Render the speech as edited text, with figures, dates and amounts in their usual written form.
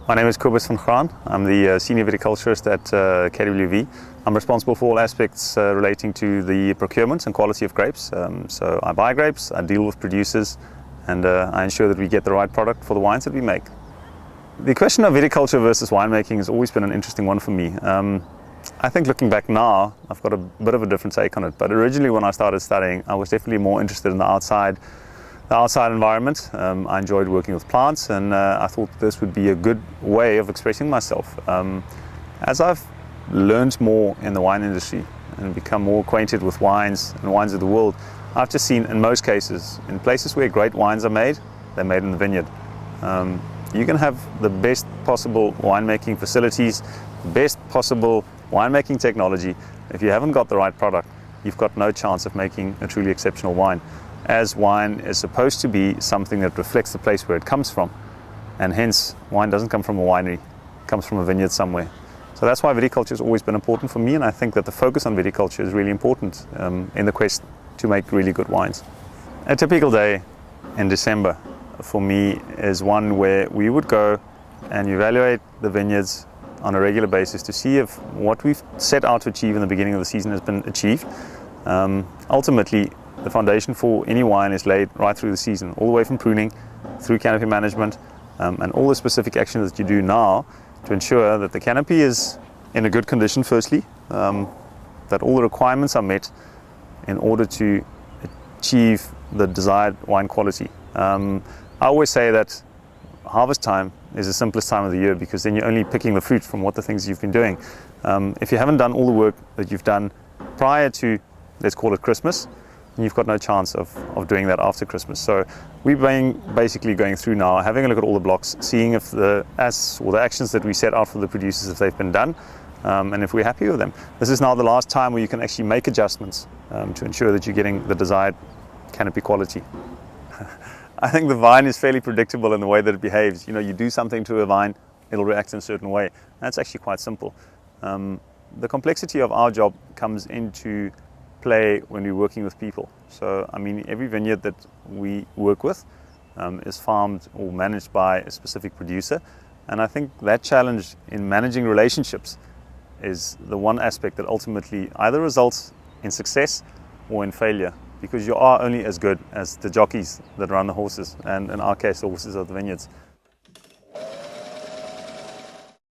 My name is Kobus van Graan. I'm the Senior Viticulturist at KWV. I'm responsible for all aspects relating to the procurement and quality of grapes. So I buy grapes, I deal with producers, and I ensure that we get the right product for the wines that we make. The question of viticulture versus winemaking has always been an interesting one for me. I think looking back now, I've got a bit of a different take on it, but originally when I started studying, I was definitely more interested in the outside environment. I enjoyed working with plants, and I thought this would be a good way of expressing myself. As I've learned more in the wine industry and become more acquainted with wines and wines of the world, I've just seen in most cases, in places where great wines are made, they're made in the vineyard. You can have the best possible winemaking facilities, best possible winemaking technology. If you haven't got the right product, you've got no chance of making a truly exceptional wine. As wine is supposed to be something that reflects the place where it comes from, and hence wine doesn't come from a winery, it comes from a vineyard somewhere. So that's why viticulture has always been important for me, and I think that the focus on viticulture is really important in the quest to make really good wines. A typical day in December for me is one where we would go and evaluate the vineyards on a regular basis to see if what we've set out to achieve in the beginning of the season has been achieved. Ultimately, the foundation for any wine is laid right through the season, all the way from pruning, through canopy management, and all the specific actions that you do now to ensure that the canopy is in a good condition firstly, that all the requirements are met in order to achieve the desired wine quality. I always say that harvest time is the simplest time of the year, because then you're only picking the fruit from what the things you've been doing. If you haven't done all the work that you've done prior to, let's call it Christmas, you've got no chance of doing that after Christmas. So we're basically going through now, having a look at all the blocks, seeing if the actions that we set out for the producers, if they've been done, and if we're happy with them. This is now the last time where you can actually make adjustments to ensure that you're getting the desired canopy quality. I think the vine is fairly predictable in the way that it behaves. You know, you do something to a vine, it'll react in a certain way. That's actually quite simple. The complexity of our job comes into play when we're working with people. So, I mean, every vineyard that we work with is farmed or managed by a specific producer. And I think that challenge in managing relationships is the one aspect that ultimately either results in success or in failure, because you are only as good as the jockeys that run the horses, and in our case, the horses are the vineyards.